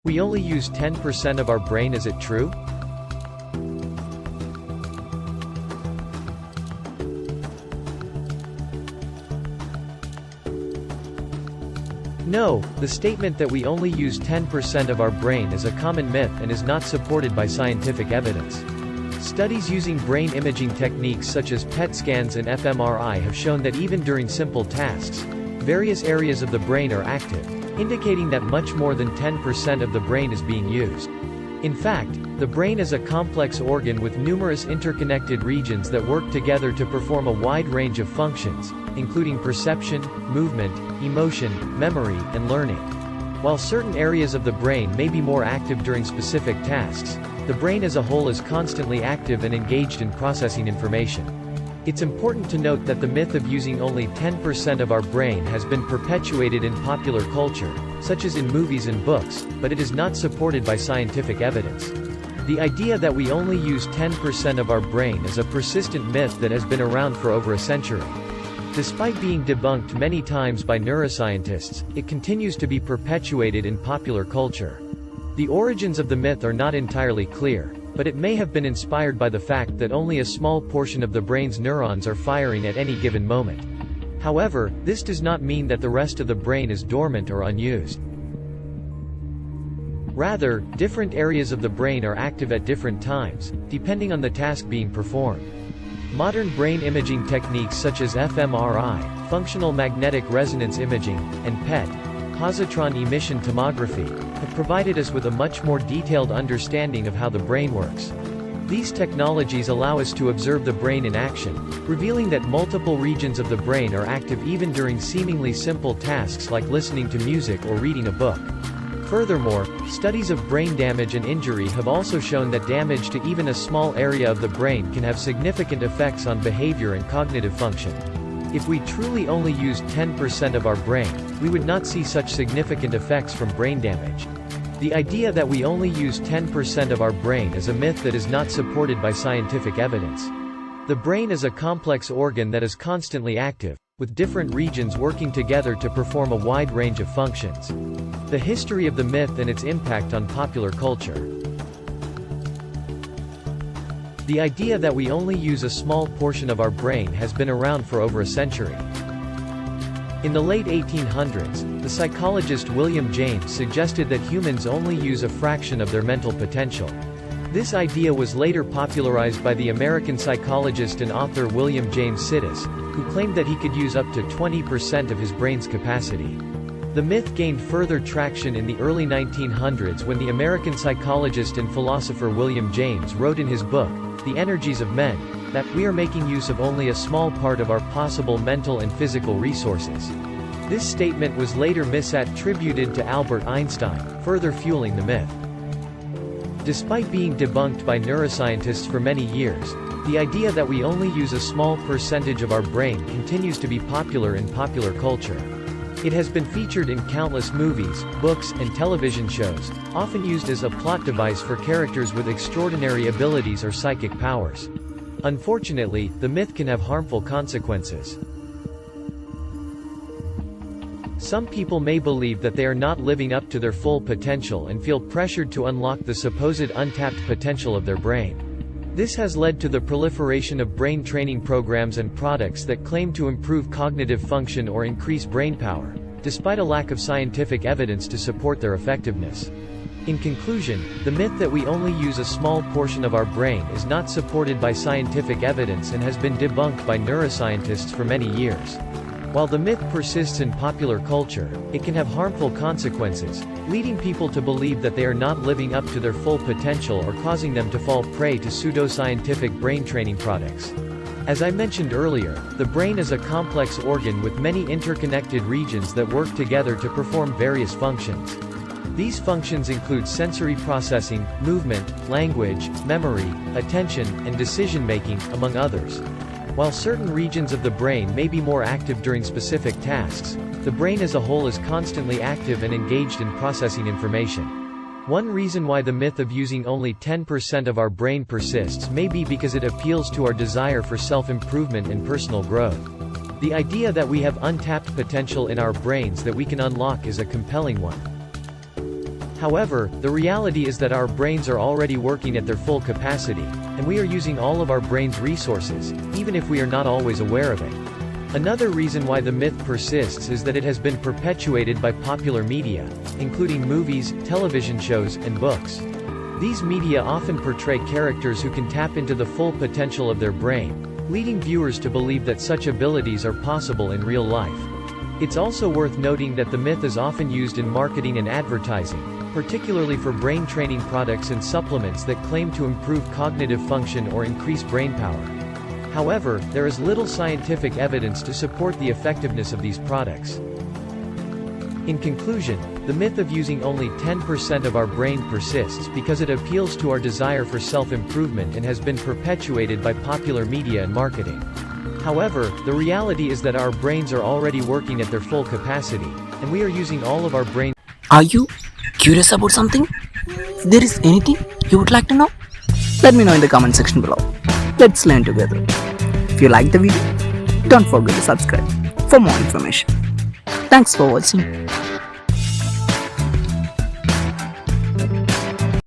We only use 10% of our brain. Is it true? No, the statement that we only use 10% of our brain is a common myth and is not supported by scientific evidence. Studies using brain imaging techniques such as PET scans and fMRI have shown that even during simple tasks, various areas of the brain are active, indicating that much more than 10% of the brain is being used. In fact, the brain is a complex organ with numerous interconnected regions that work together to perform a wide range of functions, including perception, movement, emotion, memory, and learning. While certain areas of the brain may be more active during specific tasks, the brain as a whole is constantly active and engaged in processing information. It's important to note that the myth of using only 10% of our brain has been perpetuated in popular culture, such as in movies and books, but it is not supported by scientific evidence. The idea that we only use 10% of our brain is a persistent myth that has been around for over a century. Despite being debunked many times by neuroscientists, it continues to be perpetuated in popular culture. The origins of the myth are not entirely clear, but it may have been inspired by the fact that only a small portion of the brain's neurons are firing at any given moment. However, this does not mean that the rest of the brain is dormant or unused. Rather, different areas of the brain are active at different times, depending on the task being performed. Modern brain imaging techniques such as fMRI, functional magnetic resonance imaging, and PET, positron emission tomography, have provided us with a much more detailed understanding of how the brain works. These technologies allow us to observe the brain in action, revealing that multiple regions of the brain are active even during seemingly simple tasks like listening to music or reading a book. Furthermore, studies of brain damage and injury have also shown that damage to even a small area of the brain can have significant effects on behavior and cognitive function. If we truly only used 10% of our brain, we would not see such significant effects from brain damage. The idea that we only use 10% of our brain is a myth that is not supported by scientific evidence. The brain is a complex organ that is constantly active, with different regions working together to perform a wide range of functions. The history of the myth and its impact on popular culture. The idea that we only use a small portion of our brain has been around for over a century. In the late 1800s, the psychologist William James suggested that humans only use a fraction of their mental potential. This idea was later popularized by the American psychologist and author William James Sidis, who claimed that he could use up to 20% of his brain's capacity. The myth gained further traction in the early 1900s when the American psychologist and philosopher William James wrote in his book, The Energies of Men, that we are making use of only a small part of our possible mental and physical resources. This statement was later misattributed to Albert Einstein, further fueling the myth. Despite being debunked by neuroscientists for many years, the idea that we only use a small percentage of our brain continues to be popular in popular culture. It has been featured in countless movies, books, and television shows, often used as a plot device for characters with extraordinary abilities or psychic powers. Unfortunately, the myth can have harmful consequences. Some people may believe that they are not living up to their full potential and feel pressured to unlock the supposed untapped potential of their brain. This has led to the proliferation of brain training programs and products that claim to improve cognitive function or increase brain power, despite a lack of scientific evidence to support their effectiveness. In conclusion, the myth that we only use a small portion of our brain is not supported by scientific evidence and has been debunked by neuroscientists for many years. While the myth persists in popular culture, it can have harmful consequences, leading people to believe that they are not living up to their full potential or causing them to fall prey to pseudoscientific brain training products. As I mentioned earlier, the brain is a complex organ with many interconnected regions that work together to perform various functions. These functions include sensory processing, movement, language, memory, attention, and decision-making, among others. While certain regions of the brain may be more active during specific tasks, the brain as a whole is constantly active and engaged in processing information. One reason why the myth of using only 10% of our brain persists may be because it appeals to our desire for self-improvement and personal growth. The idea that we have untapped potential in our brains that we can unlock is a compelling one. However, the reality is that our brains are already working at their full capacity, and we are using all of our brain's resources, even if we are not always aware of it. Another reason why the myth persists is that it has been perpetuated by popular media, including movies, television shows, and books. These media often portray characters who can tap into the full potential of their brain, leading viewers to believe that such abilities are possible in real life. It's also worth noting that the myth is often used in marketing and advertising, particularly for brain training products and supplements that claim to improve cognitive function or increase brain power. However, there is little scientific evidence to support the effectiveness of these products. In conclusion, the myth of using only 10% of our brain persists because it appeals to our desire for self-improvement and has been perpetuated by popular media and marketing. However, the reality is that our brains are already working at their full capacity, and we are using all of our brain. Are you curious about something? If there is anything you would like to know, let me know in the comment section below. Let's learn together. If you like the video, don't forget to subscribe for more information. Thanks for watching.